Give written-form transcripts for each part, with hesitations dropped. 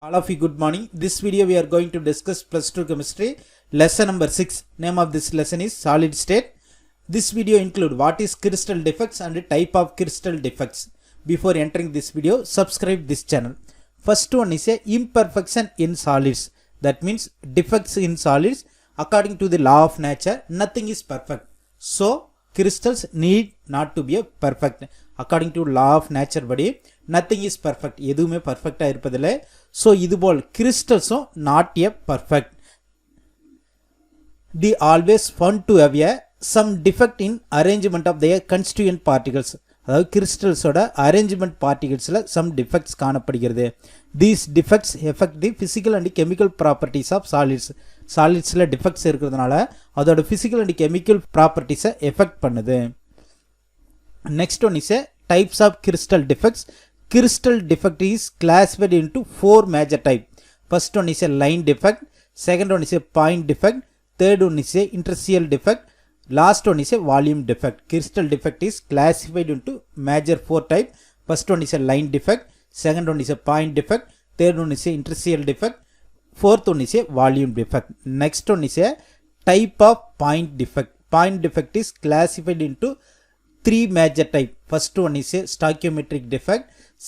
All of you, good morning. This video we are going to discuss plus 2 chemistry lesson number 6. Name of this lesson is solid state. This video include what is crystal defects and type of crystal defects. Before entering this video, subscribe this channel. First one is a imperfection in solids. That means defects in solids. According to the law of nature, nothing is perfect. So crystals need not to be a perfect. According to law of nature body, nothing is perfect. எதுவுமே perfect இருப்பதில்லை. So இதுபோல் crystals not a perfect. They always found to have a some defect in arrangement of their constituent particles. அதாவது crystals-ஓட arrangement particles-ல some defects காணப்படுகிறது. These defects affect the physical and chemical properties of solids. Solids-ல defects இருக்கிறதுனால அதோட physical and chemical properties-ஐ affect பண்ணுது. Next one is a types of crystal defects. Crystal defect is classified into 4 major types. First one is a line defect, second one is a point defect, third one is a interstitial defect, last one is a volume defect. Crystal defect is classified into major 4 types. First one is a line defect, second one is a point defect, third one is a interstitial defect, fourth one is a volume defect. Next one is a type of point defect. Point defect is classified into 3 major types. First one is a stoichiometric defect,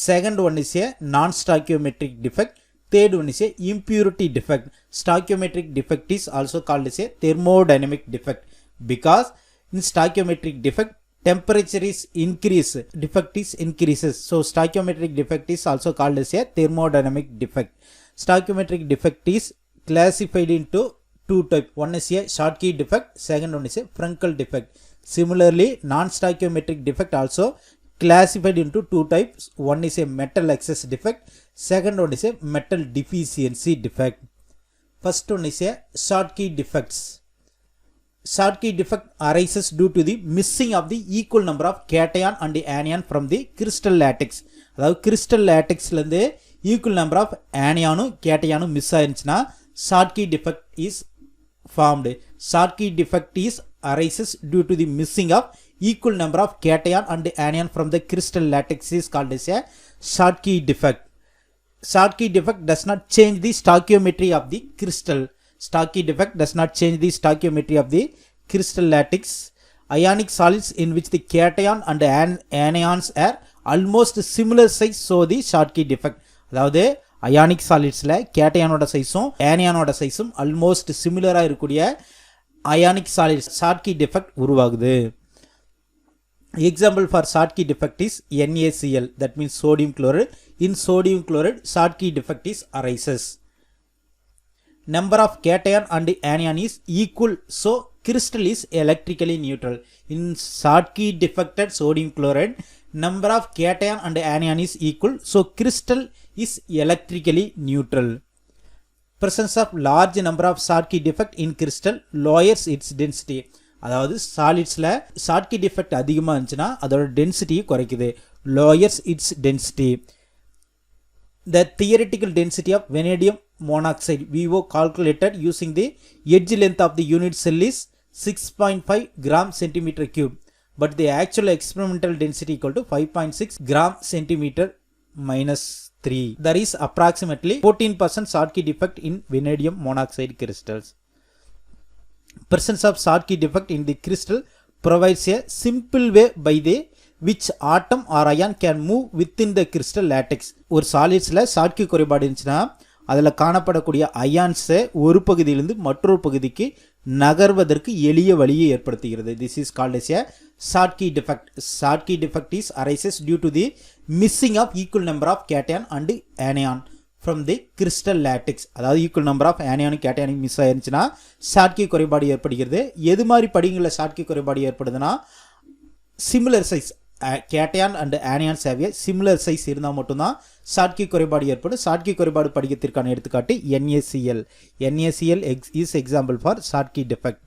second one is a non-stoichiometric defect, third one is a impurity defect. Stoichiometric defect is also called as a thermodynamic defect because in stoichiometric defect temperature is increase, defect is increases. So stoichiometric defect is also called as a thermodynamic defect. Stoichiometric defect is classified into 2 types. One is a Schottky defect, second one is a Frenkel defect. Similarly, non-stoichiometric defect also classified into 2 types. One is a metal excess defect, second one is a metal deficiency defect. First one is a Schottky defects. Schottky defect arises due to the missing of the equal number of cation and anion from the crystal lattice. அதாவது crystal latticeல இருந்து equal number of anion cation miss ஆயிருச்சுனா Schottky defect is formed. Schottky defect is arises due to the missing of equal number of cation and anion from the crystal lattice is called as a Schottky defect. Schottky defect does not change the stoichiometry of the crystal. Schottky defect does not change the stoichiometry of the crystal lattice. Ionic solids in which the cation and anions are almost similar size show the Schottky defect. அதாவது ionic சாலிட்ஸ்ல கேட்டயானோட சைஸும் ஆனியானோட சைஸும் almost சிமிலரா இருக்கக்கூடிய ionic solids Schottky defect உருவாகுது. Example for Schottky defect is NaCl, that means sodium chloride. In sodium chloride, Schottky defect is arises. Number of cation and anion is equal, so crystal is electrically neutral. In Schottky defected sodium chloride, number of cation and anion is equal, so crystal is electrically neutral. Presence of large number of Schottky defect in crystal lowers its density. அதாவது சாலிட்ஸ்ல Schottky defect அதிகமாக இருந்துச்சுன்னா அதோட டென்சிட்டியை குறைக்குது. lowers its density. The theoretical density of vanadium monoxide VO calculated using the edge length of the unit cell is 6.5 gram centimeter cube, but the actual experimental density equal to 5.6 gram centimeter minus 3. There is approximately 14% Schottky defect in vanadium monoxide crystals. Presence of Schottky defect in the crystal provides a simple way by the which atom or ion can move within the crystal lattice. ஒரு சாலிட்ஸ்ல Schottky குறைபாடு இருந்துச்சுன்னா அதில் காணப்படக்கூடிய அயான்ஸை ஒரு பகுதியிலிருந்து மற்றொரு பகுதிக்கு நகர்வதற்கு எளிய வழியை ஏற்படுத்துகிறது. This is called as a Schottky defect. Schottky defect is arises due to the missing of equal number of cation and anion from the crystal lattice. அதாவது equal number of anion cation miss ஆயிருச்சுன்னா Schottky குறைபாடு ஏற்படுகிறது. எது மாதிரி படிகளில் Schottky குறைபாடு ஏற்படுதுன்னா similar size cation and anions have a similar size இருந்தால் மட்டும்தான் Schottky குறைபாடு ஏற்படும். Schottky குறைபாடு படிக்கத்திற்கான எடுத்துக்காட்டு NaCl. NaCl is example for Schottky defect.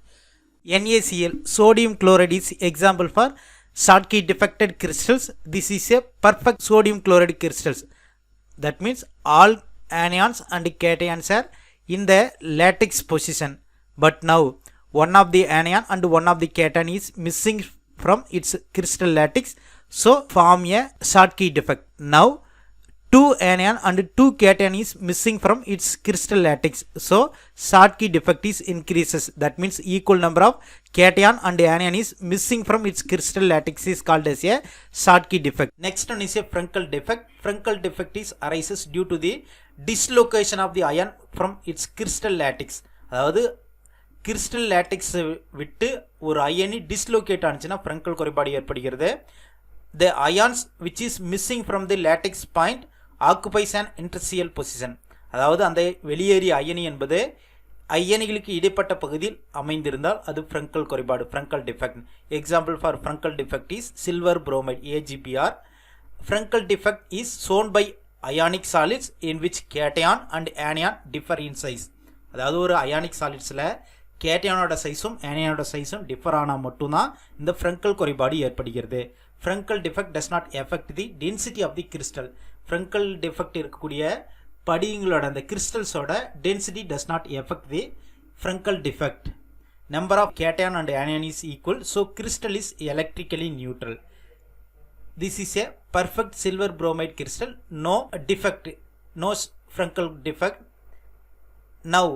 NaCl sodium chloride is example for Schottky defected crystals. This is a perfect sodium chloride crystals. That means all anions and cations are in the lattice position, but now one of the anion and one of the cation is missing from its crystal lattice, so form a Schottky defect. Now 2 anion and 2 cation is missing from its crystal lattice. So Schottky defect is increases. That means equal number of cation and anion is missing from its crystal lattice is called as a Schottky defect. Next one is a Frenkel defect. Frenkel defect is arises due to the dislocation of the ion from its crystal lattice. அதாவது crystal லேட்டிக்ஸ் விட்டு ஒரு அயனி dislocate ஆனிச்சுன்னா Frenkel குறைபாடு ஏற்படுகிறது. The ions which is missing from the lattice point occupies an interstitial position. அதாவது அந்த வெளியேறிய அயனி என்பது அயனிகளுக்கு இடைப்பட்ட பகுதியில் அமைந்திருந்தால் அது ஃப்ரெங்கல் குறைபாடு, Frenkel defect. Example for Frenkel defect is silver bromide AgBr. Frenkel defect is shown by ionic solids in which cation and anion differ in size. அதாவது ஒரு அயானிக் சாலிட்ஸில் கேட்டியானோட சைஸும் ஆனியானோட சைஸும் டிஃபர் ஆனால் மட்டும்தான் இந்த ஃப்ரெங்கல் குறைபாடு ஏற்படுகிறது. Frenkel defect does not affect the density of the crystal. Frenkel defect இருக்கக்கூடிய படிங்களோட அந்த கிறிஸ்டல்ஸோட density does not affect the Frenkel defect. Number of cation and anion is equal, so crystal is electrically neutral. This is a perfect silver bromide crystal, no defect, no Frenkel defect. Now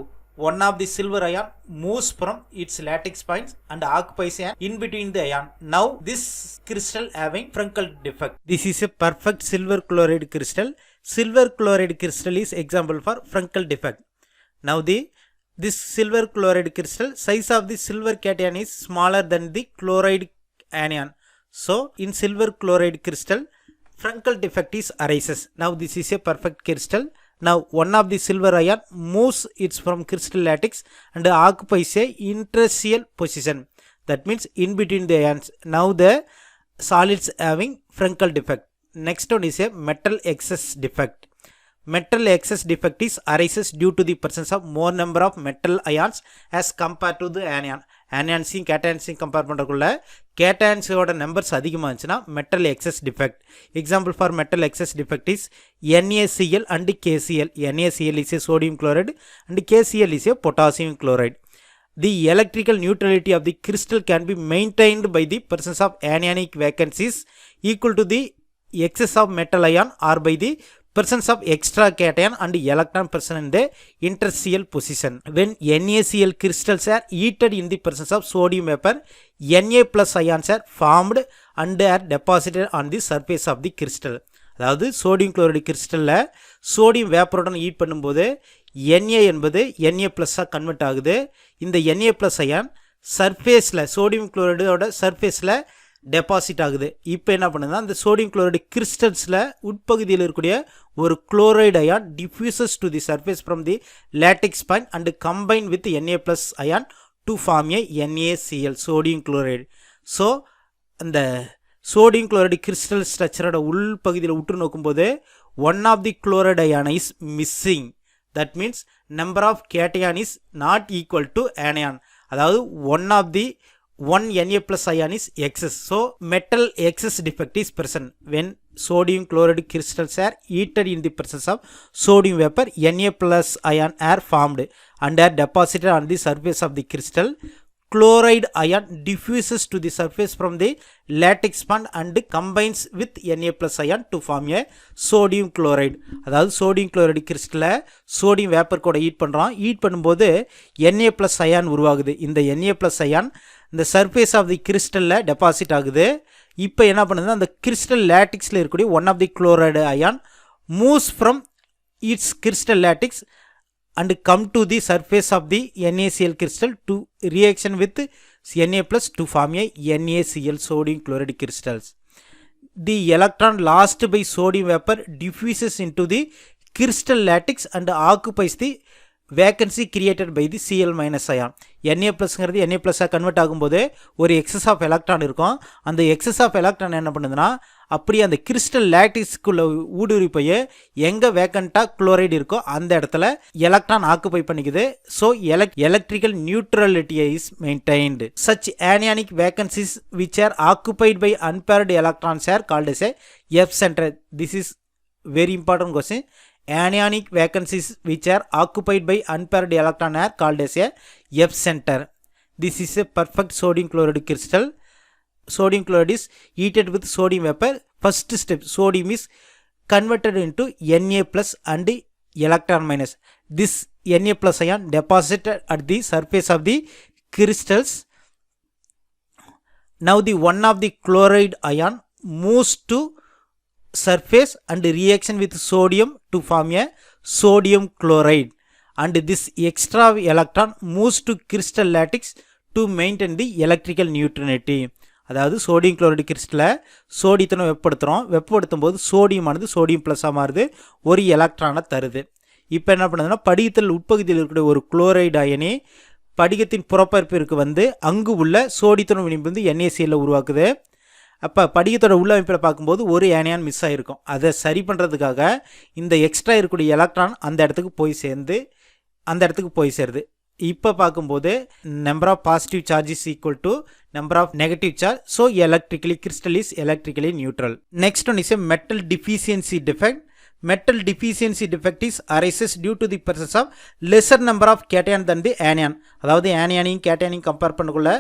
one of the silver ion moves from its lattice points and occupies an in between the ion. Now this crystal having Frenkel defect. This is a perfect silver chloride crystal. Silver chloride crystal is example for Frenkel defect. Now this silver chloride crystal size of the silver cation is smaller than the chloride anion. So in silver chloride crystal Frenkel defect is arises. Now this is a perfect crystal. Now one of the silver ion moves its from crystal lattice and occupies a interstitial position. That means in between the ions. Now the solids having Frenkel defect. Next one is a metal excess defect. Metal excess defect is arises due to the presence of more number of metal ions as compared to the anion. ஆனியான்ஸையும் கேட்டான்ஸையும் compare பண்ணுறக்குள்ள கேட்டான்ஸோட numbers அதிகமாக இருந்துச்சுன்னா metal excess defect. Example for metal excess defect is NaCl and KCl. NaCl is a sodium chloride and KCl is a potassium chloride. The electrical neutrality of the crystal can be maintained by the presence of anionic vacancies equal to the excess of metal ion or by the presence of extra cation and electron present in the interstitial position. When NaCl crystals are heated in the presence of sodium vapor, Na plus ions are formed and are deposited on the surface of the crystal. அதாவது sodium chloride கிறிஸ்டலில் sodium வேப்பருடன் heat பண்ணும்போது Na என்பது Na ப்ளஸ்ஸாக convert ஆகுது. இந்த Na plus ion சர்ஃபேஸில் sodium குளோரைடோட சர்ஃபேஸில் டெபாசிட் ஆகுது. இப்போ என்ன பண்ணுதுன்னா அந்த சோடியம் குளோரைடு கிறிஸ்டல்ஸில் உட்பகுதியில் இருக்கக்கூடிய ஒரு chloride ion diffuses to the surface from the lattice point and combine with Na plus ion to form a NaCl sodium chloride. ஸோ அந்த சோடியம் குளோரைடு கிறிஸ்டல் ஸ்ட்ரக்சரோட உள்பகுதியில் உற்று நோக்கும்போது one of the chloride ion is missing. That means number of cation is not equal to anion. அதாவது one of the one Na plus ion is excess. So metal excess defect is present when sodium chloride crystals are heated in the presence of sodium vapor. Na plus ion are formed and are deposited on the surface of the crystal. Chloride ion diffuses to the surface from the lattice band and combines with Na plus ion to form a sodium chloride. அதாவது sodium chloride கிறிஸ்டலை sodium vapour கூட heat பண்ணுறோம். Heat பண்ணும்போது Na plus ion உருவாகுது. இந்த Na plus ion இந்த surface of the கிறிஸ்டலில் deposit ஆகுது. இப்போ என்ன பண்ணுதுன்னா அந்த கிறிஸ்டல் லேட்டிக்ஸில் இருக்கக்கூடிய one of the chloride ion moves from its crystal lattice and come to the surface of the NaCl crystal to reaction with Na plus to form a NaCl sodium chloride crystals. The electron lost by sodium vapor diffuses into the crystal lattice and occupies the vacancy created by the Cl minus ion. Na ப்ளஸ்ங்கிறது Na ப்ளஸ்ஸாக convert ஆகும்போது ஒரு excess of electron இருக்கும். அந்த excess of electron என்ன பண்ணுதுன்னா அப்படியே அந்த crystal லேட்டிக்ஸ்குள்ளே ஊடுருவி போய் எங்கே வேக்கண்ட்டாக குளோரைடு இருக்கோ அந்த இடத்துல எலக்ட்ரான் ஆக்குபை பண்ணிக்குது. So electrical neutrality is maintained. Such anionic vacancies which are occupied by unpaired electrons are called as a F center. This is very important question. Anionic vacancies which are occupied by unpaired electron are called as a F center. This is a perfect sodium chloride crystal. Sodium chloride is heated with sodium vapor. First step, sodium is converted into Na plus and electron minus. This Na plus ion deposited at the surface of the crystals. Now the one of the chloride ion moves to surface and reaction with sodium to form a sodium chloride, and this extra electron moves to crystal lattice to maintain the electrical neutrality. அதாவது sodium chloride கிறிஸ்டலை சோடியத்தை வெப்பப்படுத்தும் போது சோடியமானது sodium ப்ளஸ்ஸாக மாறுது, ஒரு எலக்ட்ரானை தருது. இப்போ என்ன பண்ணுதுன்னா படிகத்தில் உட்பகுதியில் இருக்கக்கூடிய ஒரு குளோரைடு அயனி படிகத்தின் புறப்பரப்பிற்கு வந்து அங்கு உள்ள சோடியத்துடன் வினைப்பு வந்து NaCl உருவாக்குது. அப்போ படிகத்தோட உள்ளமைப்பில் பார்க்கும்போது ஒரு ஏனியான் மிஸ் ஆகிருக்கும். அதை சரி பண்ணுறதுக்காக இந்த எக்ஸ்ட்ரா இருக்கக்கூடிய எலக்ட்ரான் அந்த இடத்துக்கு போய் சேருது. இப்போ பார்க்கும்போது number of positive charge is equal to number of negative charge. So crystal is electrically neutral. Next one is a metal deficiency defect. Metal deficiency defect is arises due to the presence of lesser number of cation than the anion. அதாவது ஆனியானையும் கேட்டயானையும் compare பண்ணக்குள்ள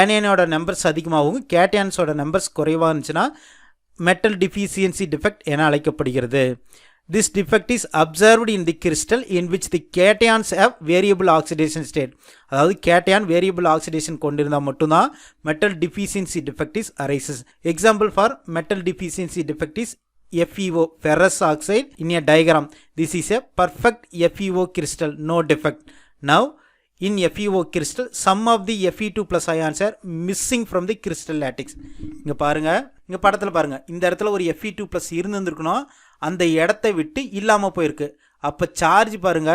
ஆனியானோட numbers அதிகமாகவும் கேட்டயான்ஸோட numbers குறைவாக இருந்துச்சுன்னா metal deficiency defect என அழைக்கப்படுகிறது. This defect is observed in the crystal in which the cations have variable oxidation state. அதாவது cation variable oxidation கொண்டிருந்தால் மட்டும்தான் metal deficiency defect is arises. Example for metal deficiency defect is FeO, ferrous oxide, in a diagram. This is a perfect FeO crystal, no defect. Now in FeO crystal some of the Fe2 plus ions are missing from the crystal lattice. இங்க பாருங்க, இங்க படத்துல பாருங்க, இந்த இடத்துல ஒரு Fe2 plus இருந்திருக்கணும், அந்த இடத்தை விட்டு இல்லாம போயிருக்கு. அப்ப சார்ஜ் பாருங்க,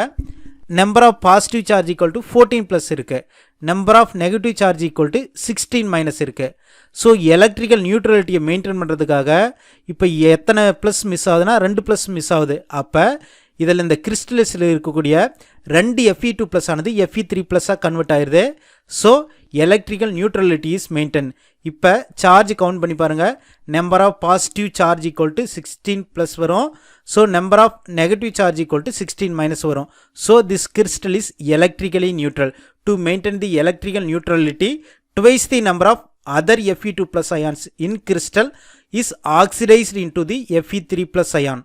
number of positive charge equal to 14 plus இருக்குது, number of negative charge equal to 16 minus இருக்குது. ஸோ எலக்ட்ரிக்கல் நியூட்ரலிட்டியை மெயின்டைன் பண்ணுறதுக்காக இப்போ எத்தனை ப்ளஸ் மிஸ் ஆகுதுன்னா 2 ப்ளஸ் மிஸ் ஆகுது. அப்போ இதில் இந்த கிறிஸ்டலிஸில் இருக்கக்கூடிய 2 Fe2 ப்ளஸ் ஆனது Fe3 ப்ளஸ்ஸாக கன்வெர்ட் ஆயிடுது. So electrical neutrality is maintain. இப்போ சார்ஜ் கவுண்ட் பண்ணி பாருங்கள், number of positive charge equal to 16 plus வரும். So number of negative charge equal to 16 minus வரும். So this crystal is electrically neutral. To maintain the electrical neutrality twice the number of other Fe2 plus ions in crystal is oxidized into the Fe3 plus ion.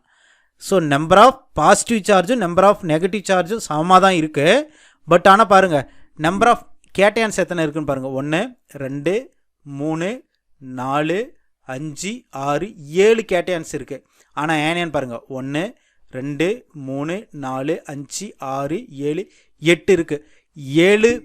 So number of positive சார்ஜும் number of negative சார்ஜும் சமமாக தான் இருக்குது. But ஆனால் பாருங்கள், number of cations எத்தனை இருக்குன்னு பாருங்கள், 1 2 3 4 5 6 7 கேட்டயான்ஸ் இருக்குது. ஆனால் ஆனியான் பாருங்கள், 1 2 3 4 5 6 7 8 இருக்குது. 7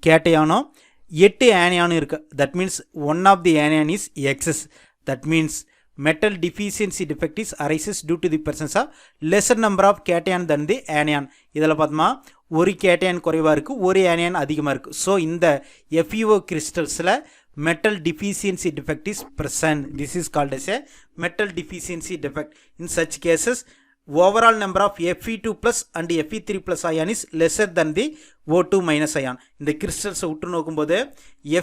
கேட்டயானும் 8 ஆனியானும் இருக்குது. That means one of the anion is excess. That means metal deficiency defect is arises due to the presence of lesser number of cation than the anion. இதில் பார்த்தோமா ஒரு கேட்டயான் குறைவாக இருக்குது, ஒரு ஆனியான் அதிகமாக இருக்குது. ஸோ இந்த FeO கிறிஸ்டல்ஸில் metal deficiency defect is present. This is called as a metal deficiency defect. In such cases overall number of Fe2 plus and Fe3 plus ion is lesser than the O2 minus ion. இந்த கிறிஸ்டல்ஸை உற்று நோக்கும்போது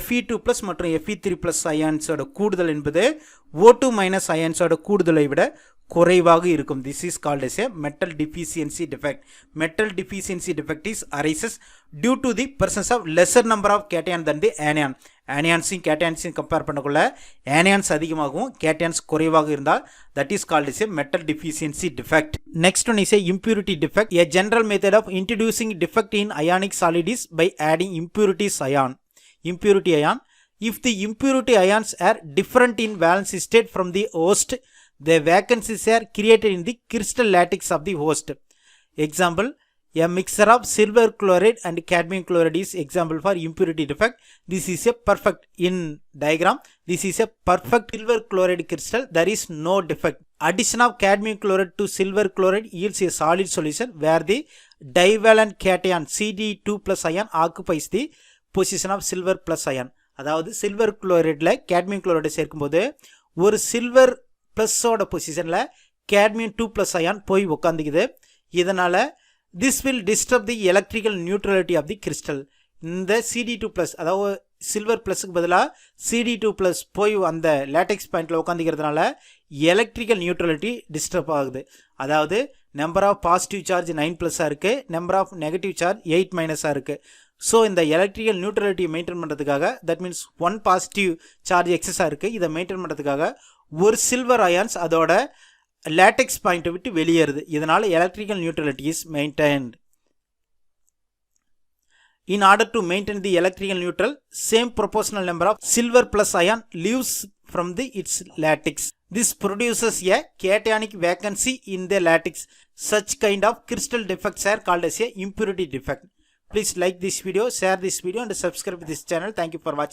Fe2 plus மற்றும் Fe3 plus ionsோட கூடுதல் என்பது O2 minus ionsோட கூடுதலை விட குறைவாக இருக்கும். This is called as a metal deficiency defect. Metal deficiency defect is arises due to the presence of lesser number of cation than the anion. ஆனியான்ஸையும் கேட்டயான்ஸையும் compare பண்ணக்குள்ள anions அதிகமாகவும் cations குறைவாக இருந்தால் that is called is a metal deficiency defect. Next one is a impurity defect. A general method of introducing defect in ionic solid is by adding impurity ion. If the impurity ions are different in valence state from the host, the vacancies are created in the crystal lattice of the host. Example, a mixture of silver chloride and cadmium chloride is example for impurity defect. This is a perfect, in diagram, this is a perfect silver chloride crystal. There is no defect. Addition of cadmium chloride to silver chloride yields a solid solution where the divalent cation Cd2 plus ion occupies the position of silver plus ion. அதாவது silver குளோரைடில் cadmium குளோரைடை சேர்க்கும்போது ஒரு silver ப்ளஸ்ஸோட பொசிஷனில் cadmium 2 plus ion போய் உக்காந்துக்குது. இதனால் this will disturb the electrical neutrality of the crystal. இந்த Cd2 plus, அதாவது silver ப்ளஸுக்கு பதிலாக Cd2 plus போய் அந்த லேட்டெக்ஸ் பாயிண்டில் உட்காந்துக்கிறதுனால எலக்ட்ரிக்கல் நியூட்ரலிட்டி டிஸ்டர்ப் ஆகுது. அதாவது நம்பர் ஆஃப் பாசிட்டிவ் சார்ஜ் 9 ப்ளஸ்ஸாக இருக்குது, நம்பர் ஆஃப் நெகட்டிவ் சார்ஜ் 8 மைனஸாக இருக்குது. ஸோ இந்த எலக்ட்ரிக்கல் நியூட்ரலிட்டியை மெயின்டைன் பண்ணுறதுக்காக, தட் மீன்ஸ் 1 பாசிட்டிவ் சார்ஜ் எக்ஸஸாக இருக்குது, இதை மெயின்டைன் பண்ணுறதுக்காக ஒரு சில்வர் அயான்ஸ் அதோட லேட்டெக்ஸ் பாயிண்ட்டை விட்டு வெளியேறுது. இதனால் electrical neutrality is maintained. In order to maintain the electrical neutral, same proportional number of silver plus ion leaves from its lattice. This produces a cationic vacancy in the lattice. Such kind of crystal defects are called as a impurity defect. Please like this video, share this video and subscribe to this channel. Thank you for watching.